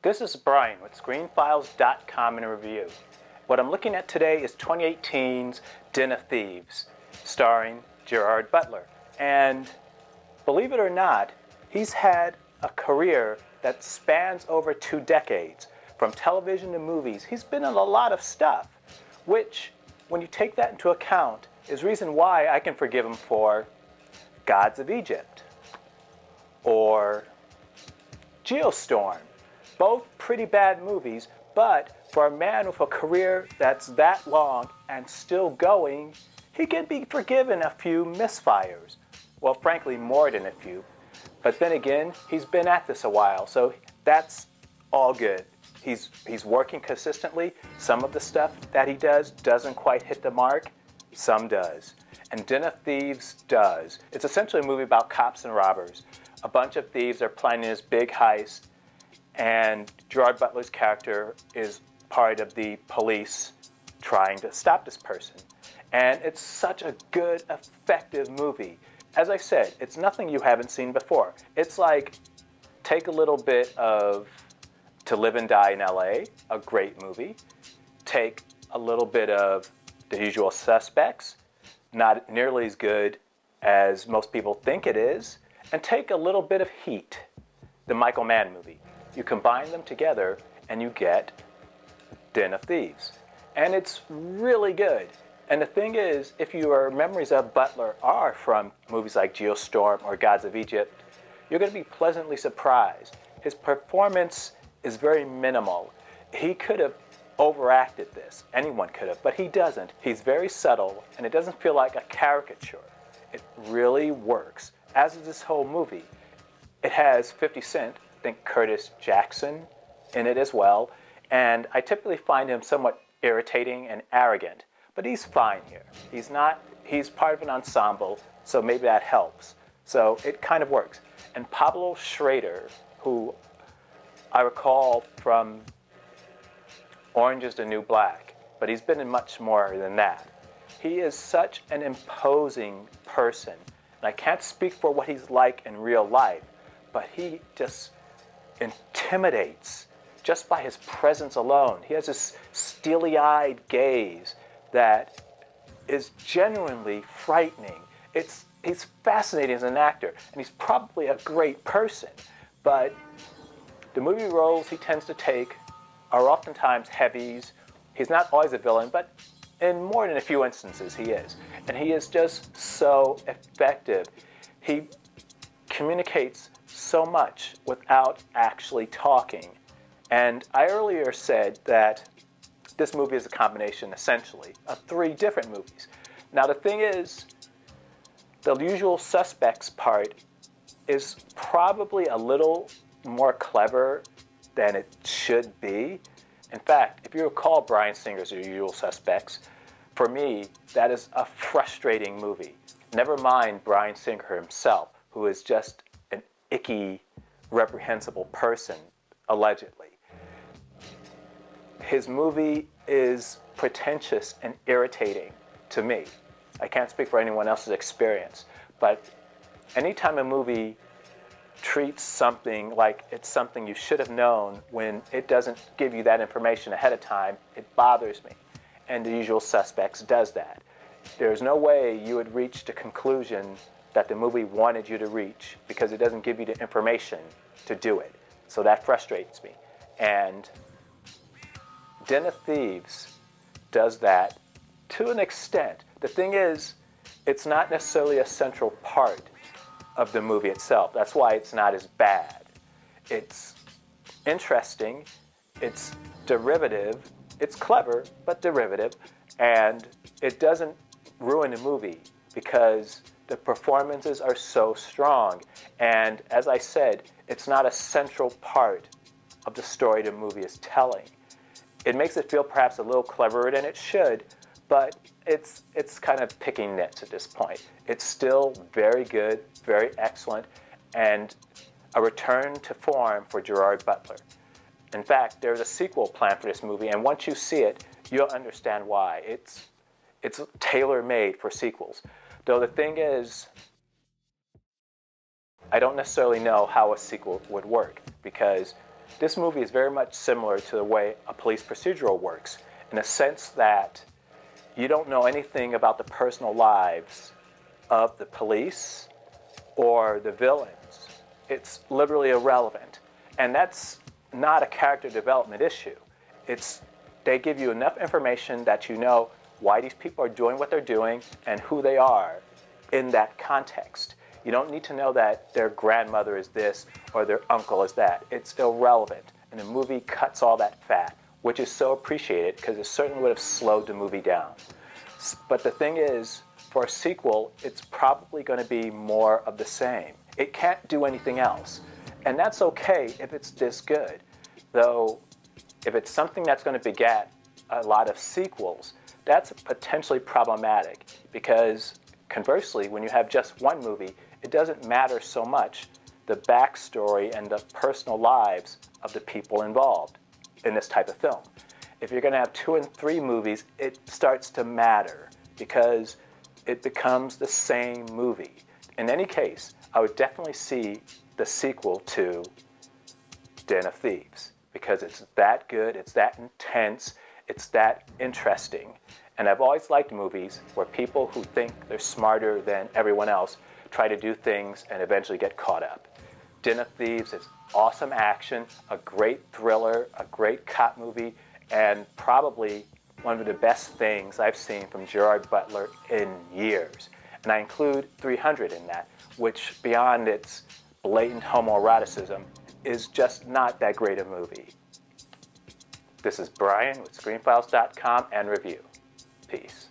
This is Brian with ScreenFiles.com in a review. What I'm looking at today is 2018's Den of Thieves, starring Gerard Butler. And believe it or not, he's had a career that spans over 2 decades. From television to movies, he's been in a lot of stuff, which, when you take that into account, is reason why I can forgive him for Gods of Egypt or Geostorm. Both pretty bad movies, but for a man with a career that's that long and still going, he can be forgiven a few misfires. Well, frankly, more than a few. But then again, he's been at this a while, so that's all good. He's working consistently. Some of the stuff that he does doesn't quite hit the mark. Some does. And Den of Thieves does. It's essentially a movie about cops and robbers. A bunch of thieves are planning this big heist, and Gerard Butler's character is part of the police trying to stop this person. And it's such a good, effective movie. As I said, it's nothing you haven't seen before. It's like, take a little bit of To Live and Die in LA, a great movie. Take a little bit of The Usual Suspects, not nearly as good as most people think it is. And take a little bit of Heat, the Michael Mann movie. You combine them together and you get Den of Thieves. And it's really good. And the thing is, if your memories of Butler are from movies like Geostorm or Gods of Egypt, you're going to be pleasantly surprised. His performance is very minimal. He could have overacted this. Anyone could have, but he doesn't. He's very subtle, and it doesn't feel like a caricature. It really works, as is this whole movie. It has 50 Cent, I think Curtis Jackson, in it as well, and I typically find him somewhat irritating and arrogant, but he's fine here. He's part of an ensemble, so maybe that helps. So it kind of works. And Pablo Schrader, who I recall from Orange is the New Black, but he's been in much more than that. He is such an imposing person, and I can't speak for what he's like in real life, but he just intimidates just by his presence alone. He has this steely-eyed gaze that is genuinely frightening. He's fascinating as an actor, and he's probably a great person, but the movie roles he tends to take are oftentimes heavies. He's not always a villain, but in more than a few instances he is. And he is just so effective. He communicates so much without actually talking. And I earlier said that this movie is a combination, essentially, of 3 different movies. Now, the thing is, The Usual Suspects part is probably a little more clever than it should be. In fact, if you recall Bryan Singer's The Usual Suspects, for me, that is a frustrating movie. Never mind Bryan Singer himself, who is just an icky, reprehensible person, allegedly. His movie is pretentious and irritating to me. I can't speak for anyone else's experience, but anytime a movie treats something like it's something you should have known when it doesn't give you that information ahead of time, it bothers me. And The Usual Suspects does that. There's no way you would reach the conclusion that the movie wanted you to reach because it doesn't give you the information to do it. So that frustrates me. And Den of Thieves does that to an extent. The thing is, it's not necessarily a central part of the movie itself. That's why it's not as bad. It's interesting, it's derivative, it's clever, but derivative, and it doesn't ruin the movie because the performances are so strong. And as I said, it's not a central part of the story the movie is telling. It makes it feel perhaps a little cleverer than it should, but it's kind of picking nits at this point. It's still very good, very excellent, and a return to form for Gerard Butler. In fact, there's a sequel planned for this movie, and once you see it, you'll understand why. It's tailor-made for sequels. Though the thing is, I don't necessarily know how a sequel would work, because This movie is very much similar to the way a police procedural works, in the sense that you don't know anything about the personal lives of the police or the villains. It's literally irrelevant. And that's not a character development issue. They give you enough information that you know why these people are doing what they're doing and who they are in that context. You don't need to know that their grandmother is this or their uncle is that. It's irrelevant. And the movie cuts all that fat, which is so appreciated because it certainly would have slowed the movie down. But the thing is, for a sequel, it's probably going to be more of the same. It can't do anything else. And that's okay if it's this good. Though, if it's something that's going to beget a lot of sequels, that's potentially problematic because, conversely, when you have just one movie, it doesn't matter so much the backstory and the personal lives of the people involved in this type of film. If you're going to have 2 and 3 movies, it starts to matter because it becomes the same movie. In any case, I would definitely see the sequel to Den of Thieves because it's that good, it's that intense, it's that interesting. And I've always liked movies where people who think they're smarter than everyone else try to do things and eventually get caught up. Den of Thieves is awesome action, a great thriller, a great cop movie, and probably one of the best things I've seen from Gerard Butler in years. And I include 300 in that, which beyond its blatant homoeroticism is just not that great a movie. This is Brian with ScreenFiles.com and Review. Peace.